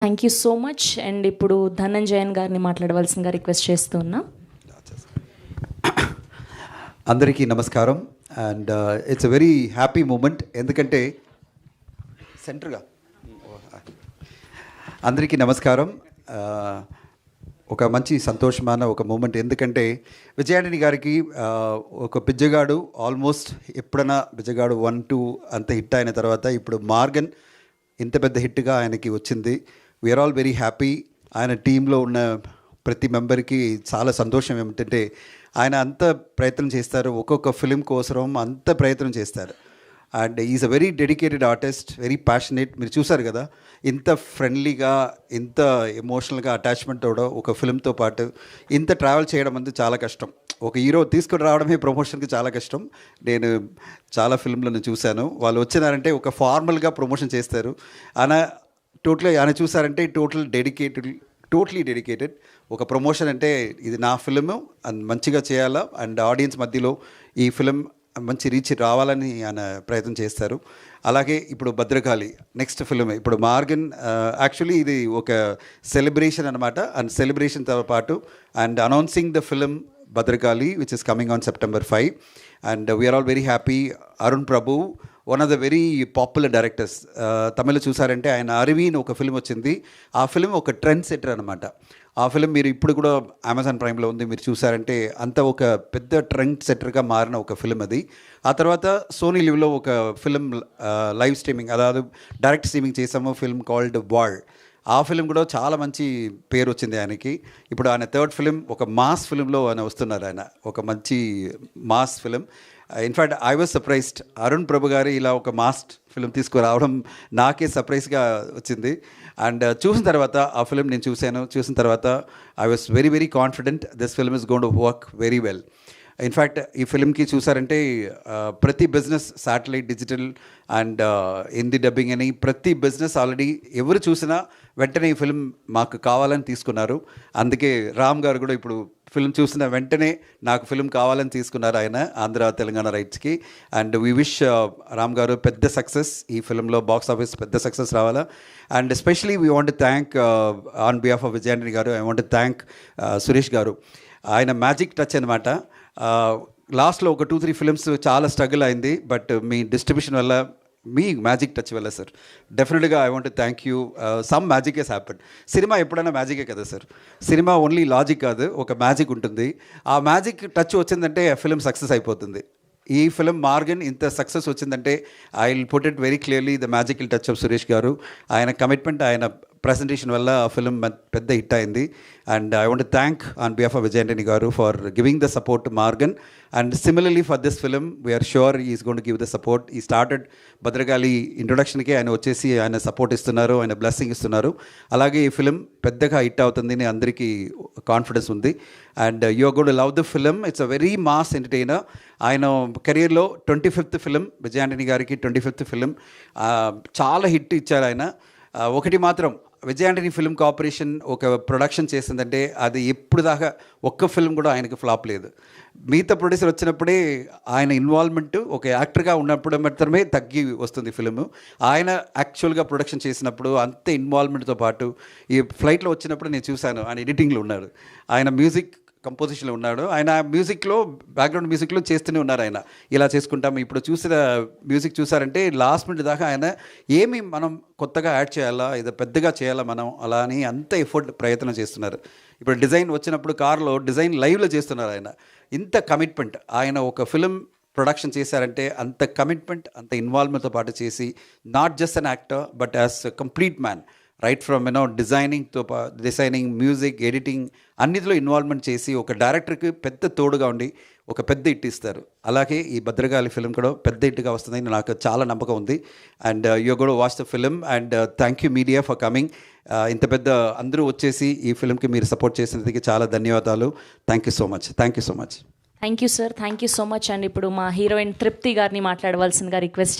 Thank you so much. And ఇప్పుడు ధనంజయన్ గారిని మాట్లాడవలసిందిగా రిక్వెస్ట్ చేస్తున్నా. అందరికీ నమస్కారం. And it's a very happy moment. ఎందుకంటే సెంటర్గా అందరికీ నమస్కారం. ఒక మంచి సంతోషమైన ఒక మూమెంట్. ఎందుకంటే విజయాంటిని గారికి ఒక బిజ్జగాడు ఆల్మోస్ట్ ఎప్పుడైనా బిజ్జగాడు 1-2 అంత హిట్ అయిన తర్వాత ఇప్పుడు మార్గన్ ఇంత పెద్ద హిట్గా ఆయనకి వచ్చింది. We are all very happy. ఆయన టీంలో ఉన్న ప్రతి మెంబర్కి చాలా సంతోషం. ఏమిటంటే ఆయన అంత ప్రయత్నం చేస్తారు, ఒక్కొక్క ఫిలిం కోసం అంత ప్రయత్నం చేస్తారు. And is a very dedicated artist, very passionate. మీరు చూసారు కదా, ఇంత ఫ్రెండ్లీగా, ఇంత ఎమోషనల్గా అటాచ్మెంట్ కూడా ఒక ఫిలింతో పాటు ఇంత ట్రావెల్ చేయడం అంటే చాలా కష్టం. ఒక హీరో తీసుకుని రావడమే ప్రమోషన్కి చాలా కష్టం. నేను చాలా ఫిల్మ్లను చూశాను. వాళ్ళు వచ్చినారంటే ఒక ఫార్మల్గా ప్రమోషన్ చేస్తారు. ఆయన చూసారంటే టోటలీ డెడికేటెడ్. ఒక ప్రమోషన్ అంటే ఇది నా ఫిలిం అండ్ మంచిగా చేయాలా, అండ్ ఆడియన్స్ మధ్యలో ఈ ఫిలిం మంచి రీచ్ రావాలని ఆయన ప్రయత్నం చేస్తారు. అలాగే ఇప్పుడు భద్రకాళి నెక్స్ట్ ఫిలిం, ఇప్పుడు మార్గన్ యాక్చువల్లీ ఇది ఒక సెలబ్రేషన్ అనమాట. అండ్ సెలబ్రేషన్తో పాటు and announcing the film Bhadrakali which is coming on September 5. And we are all very happy. Arun Prabhu, one of the very popular directors. తమిళ చూసారంటే ఆయన అరవిని ఒక ఫిలిం వచ్చింది. ఆ ఫిలిం ఒక ట్రెండ్ సెటర్ అనమాట. ఆ ఫిలిం మీరు ఇప్పుడు కూడా అమెజాన్ ప్రైమ్లో ఉంది. మీరు చూసారంటే అంత ఒక పెద్ద ట్రెండ్ సెటర్గా మారిన ఒక ఫిలిం అది. ఆ తర్వాత సోనీ లివ్లో ఒక ఫిలిం లైవ్ స్ట్రీమింగ్, అதாவது డైరెక్ట్ స్ట్రీమింగ్ చేసాము, ఫిల్మ్ కాల్డ్ వాల్. ఆ ఫిలిం కూడా చాలా మంచి పేరు వచ్చింది ఆయనకి. ఇప్పుడు ఆయన థర్డ్ ఫిలిం ఒక మాస్ ఫిలింలో ఆయన వస్తున్నారు. ఆయన ఒక మంచి mass film. In fact I was surprised. Arun Prabhu garu ఇలా ఒక మాస్ ఫిలిం తీసుకురావడం నాకే సర్ప్రైజ్గా వచ్చింది. అండ్ చూసిన తర్వాత ఆ ఫిలిం నేను చూసిన తర్వాత I was very very confident this film is going to work very well. In fact ఈ ఫిలింకి చూసారంటే ప్రతి business, satellite, digital and Hindi dubbing అని ప్రతి బిజినెస్ ఆల్రెడీ ఎవరు చూసినా వెంటనే ఈ ఫిలిం మాకు కావాలని తీసుకున్నారు. అందుకే రామ్ గారు కూడా ఇప్పుడు ఫిలిం చూసిన వెంటనే నాకు ఫిలిం కావాలని తీసుకున్నారు ఆయన ఆంధ్ర తెలంగాణ రైట్స్కి. And we wish Ram garu పెద్ద సక్సెస్, ఈ ఫిలింలో బాక్స్ ఆఫీస్ పెద్ద సక్సెస్ రావాలా. And especially we want thank on behalf of Vijay Antony garu, I want thank Suresh గారు. ఆయన మ్యాజిక్ టచ్ అనమాట. లాస్ట్లో ఒక 2-3 ఫిలిమ్స్ చాలా స్ట్రగుల్ అయింది, బట్ మీ డిస్ట్రిబ్యూషన్ వల్ల, మీ మ్యాజిక్ టచ్ వల్ల సార్ డెఫినెట్గా I want thank you. Some magic has happened. సినిమా ఎప్పుడైనా మ్యాజికే కదా సార్. సినిమా ఓన్లీ లాజిక్ కాదు, ఒక మ్యాజిక్ ఉంటుంది. ఆ మ్యాజిక్ టచ్ వచ్చిందంటే ఆ ఫిలిం సక్సెస్ అయిపోతుంది. ఈ ఫిలిం మార్గన్ ఇంత సక్సెస్ వచ్చిందంటే I will put it very clearly the magical touch of Suresh గారు. ఆయన కమిట్మెంట్, ఆయన ప్రెజెంటేషన్ వల్ల ఆ ఫిలిం పెద్ద హిట్ అయింది. And I want thank on behalf of Vijay Antony garu for giving the support to Maargan. And similarly for this film we are sure is going to give the support. ఈ started Bhadrakali ఇంట్రొడక్షన్కి ఆయన వచ్చేసి ఆయన సపోర్ట్ ఇస్తున్నారు, ఆయన బ్లెస్సింగ్ ఇస్తున్నారు. అలాగే ఈ ఫిలిం పెద్దగా హిట్ అవుతుందని అందరికీ కాన్ఫిడెన్స్ ఉంది. And you are going to love the film. It's a very mass entertainer. ఆయన కెరియర్లో 25th ఫిలిం, విజయాంటిని గారికి 25th ఫిలిం. చాలా హిట్ ఇచ్చారు ఆయన. ఒకటి మాత్రం, విజయాంటిని ఫిల్మ్ కార్పొరేషన్ ఒక ప్రొడక్షన్ చేసిందంటే అది ఎప్పుడు దాకా ఒక్క ఫిల్మ్ కూడా ఆయనకి ఫ్లాప్ లేదు. మిగతా ప్రొడ్యూసర్ వచ్చినప్పుడే ఆయన ఇన్వాల్వ్మెంట్ ఒక యాక్టర్గా ఉన్నప్పుడు మాత్రమే తగ్గి వస్తుంది ఫిలిము. ఆయన యాక్చువల్గా ప్రొడక్షన్ చేసినప్పుడు అంతే ఇన్వాల్వ్మెంట్తో పాటు ఈ ఫ్లైట్లో వచ్చినప్పుడు నేను చూశాను, ఆయన ఎడిటింగ్లో ఉన్నాడు, ఆయన మ్యూజిక్ కంపోజిషన్లో ఉన్నాడు, ఆయన మ్యూజిక్లో బ్యాక్గ్రౌండ్ మ్యూజిక్లో చేస్తూనే ఉన్నారు. ఆయన ఇలా చేసుకుంటాం. ఇప్పుడు చూసిన మ్యూజిక్ చూసారంటే లాస్ట్ మినిట్ దాకా ఆయన ఏమి మనం కొత్తగా యాడ్ చేయాలా, ఇది పెద్దగా చేయాలా మనం, అలా అని అంత ఎఫర్ట్ ప్రయత్నం చేస్తున్నారు. ఇప్పుడు డిజైన్ వచ్చినప్పుడు కార్లో డిజైన్ లైవ్లో చేస్తున్నారు ఆయన. ఇంత కమిట్మెంట్, ఆయన ఒక ఫిలిం ప్రొడక్షన్ చేశారంటే అంత కమిట్మెంట్, అంత ఇన్వాల్వ్మెంట్తో పాటు చేసి, not just an actor but as complete man, right from designing, music, editing అన్నిటిలో ఇన్వాల్వ్మెంట్ చేసి ఒక డైరెక్టర్కి పెద్ద తోడుగా ఉండి ఒక పెద్ద హిట్ ఇస్తారు. అలాగే ఈ భద్రకాళి ఫిలిం కూడా పెద్ద హిట్గా వస్తుందని నాకు చాలా నమ్మకం ఉంది. And you got watch the film. And thank you media for coming. ఇంత పెద్ద అందరూ వచ్చేసి ఈ ఫిలింకి మీరు సపోర్ట్ చేసినందుకు చాలా ధన్యవాదాలు. Thank you so much. Thank you so much. Thank you sir, thank you so much. And ఇప్పుడు మా హీరోయిన్ తృప్తి గారిని మాట్లాడవలసిందిగా రిక్వెస్ట్